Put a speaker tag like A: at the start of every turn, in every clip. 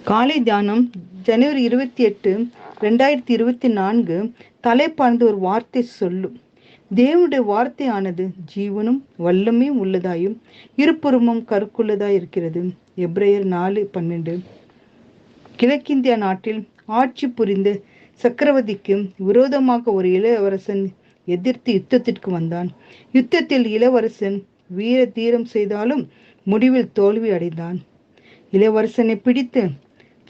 A: காலை தியானம் ஜனவரி 28, 2024. தலைப்பார்ந்து ஒரு வார்த்தை சொல்லும். தேவனுடைய வார்த்தையானது ஜீவனும் வல்லமையும் உள்ளதாயும் இருபுறமும் கருக்குள்ளதாய் இருக்கிறது. எபிரேயர் 4:12. கிழக்கிந்தியா நாட்டில் ஆட்சி புரிந்த சக்கரவர்த்திக்கு விரோதமாக ஒரு இளவரசன் எதிர்த்து யுத்தத்திற்கு வந்தான். யுத்தத்தில் இளவரசன் வீர தீரம் செய்தாலும் முடிவில் தோல்வி அடைந்தான். இளவரசனை பிடித்து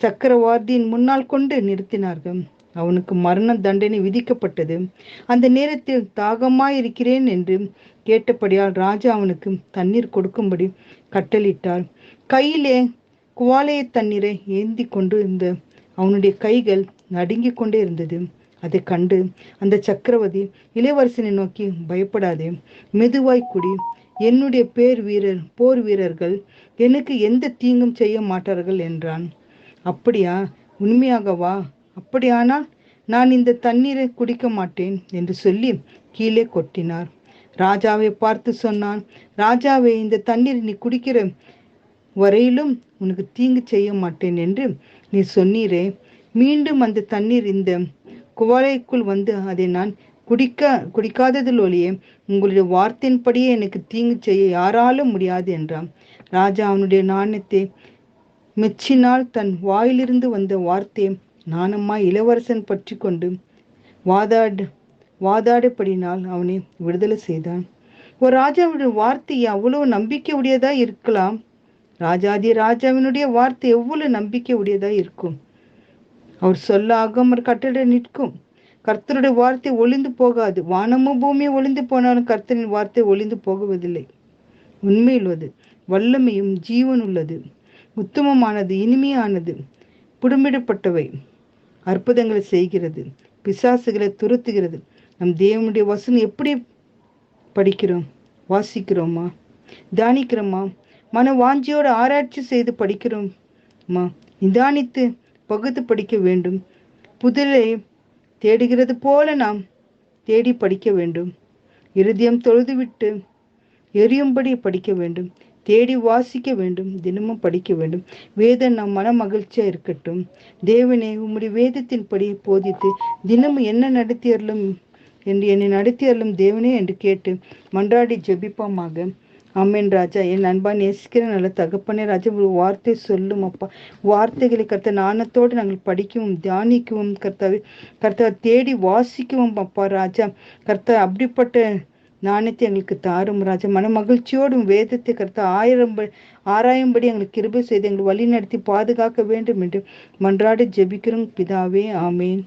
A: சக்கரவர்த்தியின் முன்னால் கொண்டு நிறுத்தினார்கள். அவனுக்கு மரண தண்டனை விதிக்கப்பட்டது. அந்த நேரத்தில் தாகமாயிருக்கிறேன் என்று கேட்டபடியால் ராஜா அவனுக்கு தண்ணீர் கொடுக்கும்படி கட்டளிட்டார். கையிலே குவாலைய தண்ணீரை ஏந்தி கொண்டு இருந்த அவனுடைய கைகள் நடுங்கிக் கொண்டே இருந்தது. அதை கண்டு அந்த சக்கரவர்த்தி இளவரசனை நோக்கி, பயப்படாதே, மெதுவாய் குடி. என்னுடைய போர் வீரர்கள் எனக்கு எந்த தீங்கும் செய்ய மாட்டார்கள் என்றான். அப்படியா? உண்மையாகவா? அப்படியானால் நான் இந்த தண்ணீரை குடிக்க மாட்டேன் என்று சொல்லி கீழே கொட்டினார். ராஜாவை பார்த்து சொன்னான், ராஜாவே, இந்த தண்ணீர் நீ குடிக்கிற வரையிலும் உனக்கு தீங்கு செய்ய மாட்டேன் என்று நீ சொன்னீரே. மீண்டும் அந்த தண்ணீர் இந்த குவளைக்குள் வந்து அதை நான் குடிக்காததில் ஒழிய உங்களுடைய வார்த்தையின்படியே எனக்கு தீங்கு செய்ய யாராலும் முடியாது என்றான். ராஜா அவனுடைய நாணயத்தை மெச்சினால் தன் வாயிலிருந்து வந்த வார்த்தையை நாணமாய் இளவரசன் பற்றி கொண்டு வாதாடப்படினால் அவனை விடுதலை செய்தான். ஒரு ராஜாவுடைய வார்த்தை அவ்வளவு நம்பிக்கை உடையதா இருக்கலாம். ராஜாதி ராஜாவினுடைய வார்த்தை எவ்வளவு நம்பிக்கை உடையதா இருக்கும். அவர் சொல்ல ஆகாமற் கட்டளை நிற்கும். கர்த்தருடைய வார்த்தை ஒளிந்து போகாது. வானமும் பூமியும் ஒளிந்து போனாலும் கர்த்தரின் வார்த்தை ஒளிந்து போகுவதில்லை. உண்மையுள்ளது, வல்லமையும் ஜீவன் உள்ளது, உத்தமமானது, இனிமையானது, புடமிடப்பட்டவை, அற்புதங்களை செய்கிறது, பிசாசுகளை துரத்துகிறது. நம் தேவனுடைய வசனம் எப்படி படிக்கிறோம்? வாசிக்கிறோமா? தியானிக்கிறோமா? மன வாஞ்சியோடு ஆராய்ச்சி செய்து படிக்கிறோமா? நிதானித்து பகுத்து படிக்க வேண்டும். புதிரை தேடுகிறது போல நாம் தேடி படிக்க வேண்டும். இருதயம் தொழுதுவிட்டு எரியும்படி படிக்க வேண்டும். தேடி வாசிக்க வேண்டும். தினமும் படிக்க வேண்டும். வேதம் நம் மன மகிழ்ச்சியா இருக்கட்டும். தேவனே, உம்முடைய வேதத்தின்படி போதித்து தினமும் என்ன நடத்தியறலும் என்று என்னை நடத்தியறலும் தேவனே என்று கேட்டு மன்றாடி ஜெபிப்போமாக. ஆமென். ராஜா, என் அன்பா நேசிக்கிற நல்ல தகப்பனே, ராஜா, ஒரு வார்த்தை சொல்லும் அப்பா. வார்த்தைகளை கர்த்த நாணத்தோடு நாங்கள் படிக்கவும் தியானிக்கவும் கர்த்தாவை தேடி வாசிக்கவும் அப்பா. ராஜா, கர்த்தா, அப்படிப்பட்ட நாணயத்தை எங்களுக்கு தாரும் ராஜா. மன மகிழ்ச்சியோடும் வேதத்தை கர்த்தா ஆராயும்படி எங்களுக்கு கிருபை செய்து எங்களை வழி நடத்தி பாதுகாக்க வேண்டும் என்று மன்றாடி ஜெபிக்கிறோம் பிதாவே. ஆமேன்.